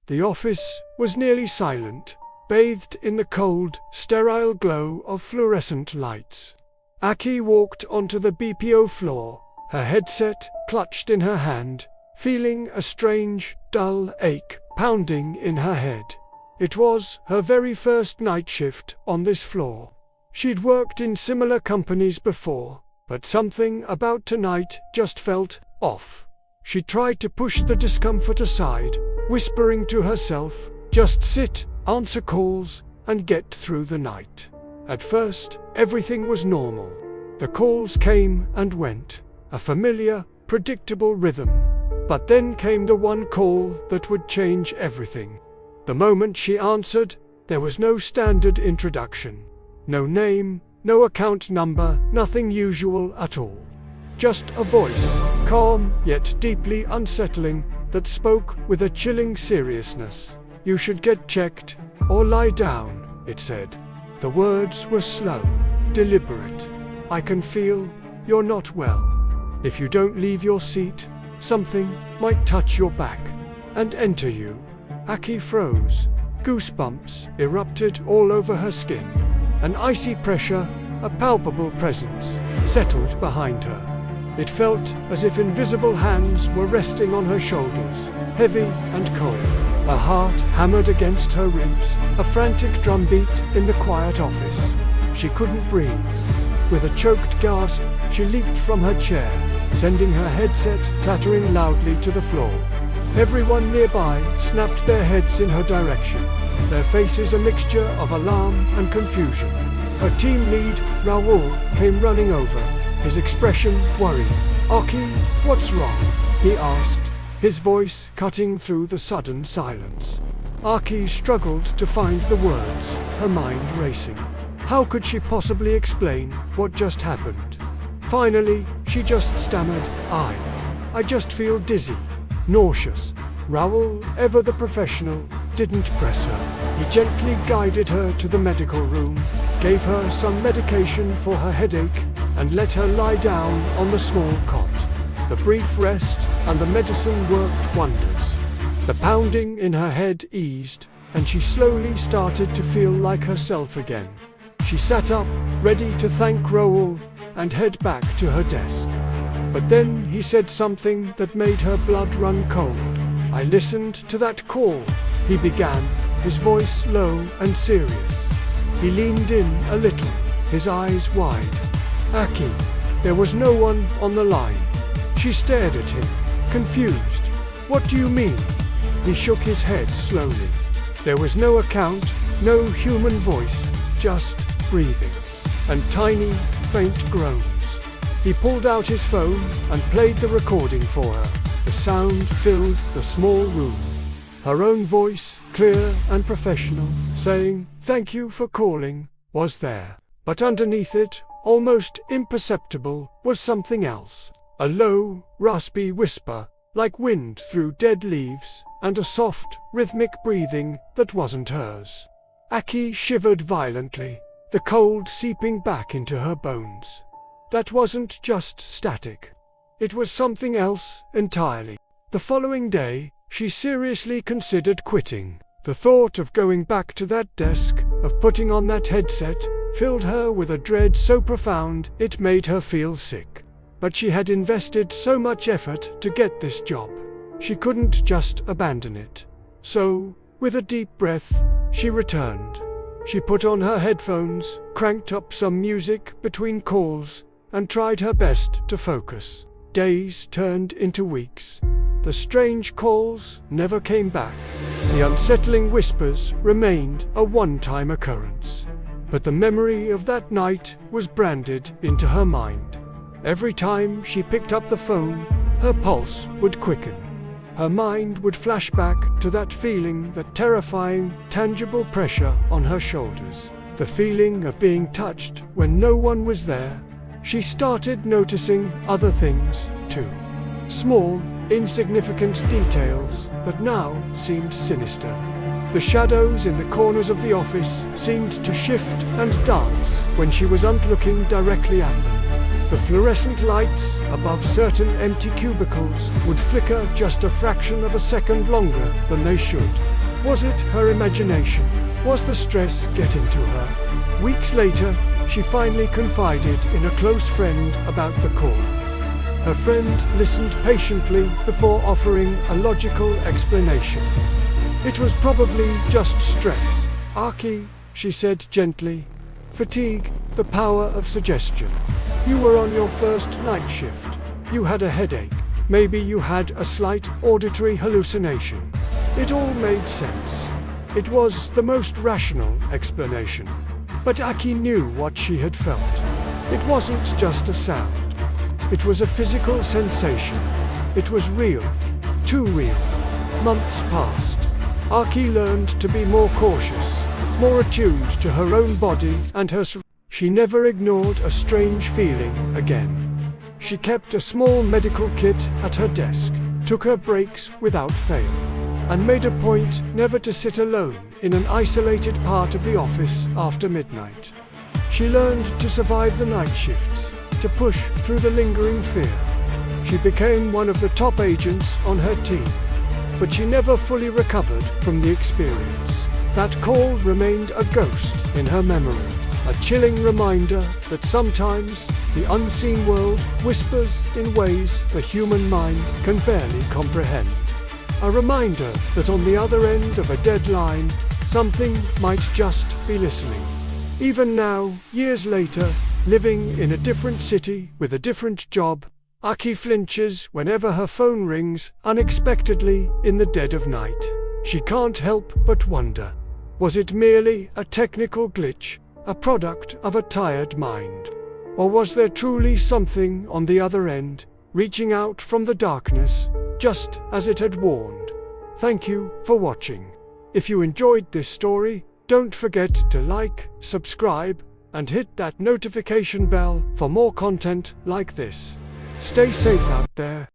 The office was nearly silent, bathed in the cold, sterile glow of fluorescent lights. Aki walked onto the BPO floor, her headset clutched in her hand, feeling a strange, dull ache pounding in her head. It was her very first night shift on this floor. She'd worked in similar companies before, but something about tonight just felt off. She tried to push the discomfort aside, whispering to herself, just sit, answer calls, and get through the night. At first, everything was normal. The calls came and went, a familiar, predictable rhythm. But then came the one call that would change everything. The moment she answered, there was no standard introduction. No name, no account number, nothing usual at all. Just a voice, calm yet deeply unsettling, that spoke with a chilling seriousness. You should get checked, or lie down, it said. The words were slow, deliberate. I can feel you're not well. If you don't leave your seat, something might touch your back and enter you. Aki froze. Goosebumps erupted all over her skin. An icy pressure, a palpable presence, settled behind her. It felt as if invisible hands were resting on her shoulders, heavy and cold. Her heart hammered against her ribs, a frantic drumbeat in the quiet office. She couldn't breathe. With a choked gasp, she leaped from her chair, sending her headset clattering loudly to the floor. Everyone nearby snapped their heads in her direction, their faces a mixture of alarm and confusion. Her team lead, Raoul, came running over, his expression worried. Aki, what's wrong? He asked, his voice cutting through the sudden silence. Aki struggled to find the words, her mind racing. How could she possibly explain what just happened? Finally, she just stammered, I just feel dizzy, nauseous. Raoul, ever the professional, didn't press her. He gently guided her to the medical room, gave her some medication for her headache, and let her lie down on the small cot. The brief rest and the medicine worked wonders. The pounding in her head eased, and she slowly started to feel like herself again. She sat up, ready to thank Raoul, and head back to her desk. But then he said something that made her blood run cold. I listened to that call, he began, his voice low and serious. He leaned in a little, his eyes wide. Aki. There was no one on the line. She stared at him, confused. What do you mean? He shook his head slowly. There was no account, no human voice, just breathing, and tiny, faint groans. He pulled out his phone and played the recording for her. The sound filled the small room. Her own voice, clear and professional, saying, "Thank you for calling," was there. But underneath it, almost imperceptible, was something else. A low, raspy whisper, like wind through dead leaves, and a soft, rhythmic breathing that wasn't hers. Aki shivered violently, the cold seeping back into her bones. That wasn't just static. It was something else entirely. The following day, she seriously considered quitting. The thought of going back to that desk, of putting on that headset, filled her with a dread so profound it made her feel sick. But she had invested so much effort to get this job. She couldn't just abandon it. So, with a deep breath, she returned. She put on her headphones, cranked up some music between calls, and tried her best to focus. Days turned into weeks. The strange calls never came back. The unsettling whispers remained a one-time occurrence. But the memory of that night was branded into her mind. Every time she picked up the phone, her pulse would quicken. Her mind would flash back to that feeling, that terrifying, tangible pressure on her shoulders. The feeling of being touched when no one was there. She started noticing other things, too. Small, insignificant details that now seemed sinister. The shadows in the corners of the office seemed to shift and dance when she wasn't looking directly at them. The fluorescent lights above certain empty cubicles would flicker just a fraction of a second longer than they should. Was it her imagination? Was the stress getting to her? Weeks later, she finally confided in a close friend about the call. Her friend listened patiently before offering a logical explanation. It was probably just stress. Aki, she said gently. Fatigue, the power of suggestion. You were on your first night shift. You had a headache. Maybe you had a slight auditory hallucination. It all made sense. It was the most rational explanation. But Aki knew what she had felt. It wasn't just a sound. It was a physical sensation. It was real. Too real. Months passed. Aki learned to be more cautious, more attuned to her own body and her surroundings. She never ignored a strange feeling again. She kept a small medical kit at her desk, took her breaks without fail, and made a point never to sit alone in an isolated part of the office after midnight. She learned to survive the night shifts, to push through the lingering fear. She became one of the top agents on her team, but she never fully recovered from the experience. That call remained a ghost in her memory, a chilling reminder that sometimes the unseen world whispers in ways the human mind can barely comprehend. A reminder that on the other end of a deadline, something might just be listening. Even now, years later, living in a different city with a different job, Aki flinches whenever her phone rings unexpectedly in the dead of night. She can't help but wonder, was it merely a technical glitch, a product of a tired mind? Or was there truly something on the other end, reaching out from the darkness, just as it had warned? Thank you for watching. If you enjoyed this story, don't forget to like, subscribe, and hit that notification bell for more content like this. Stay safe out there.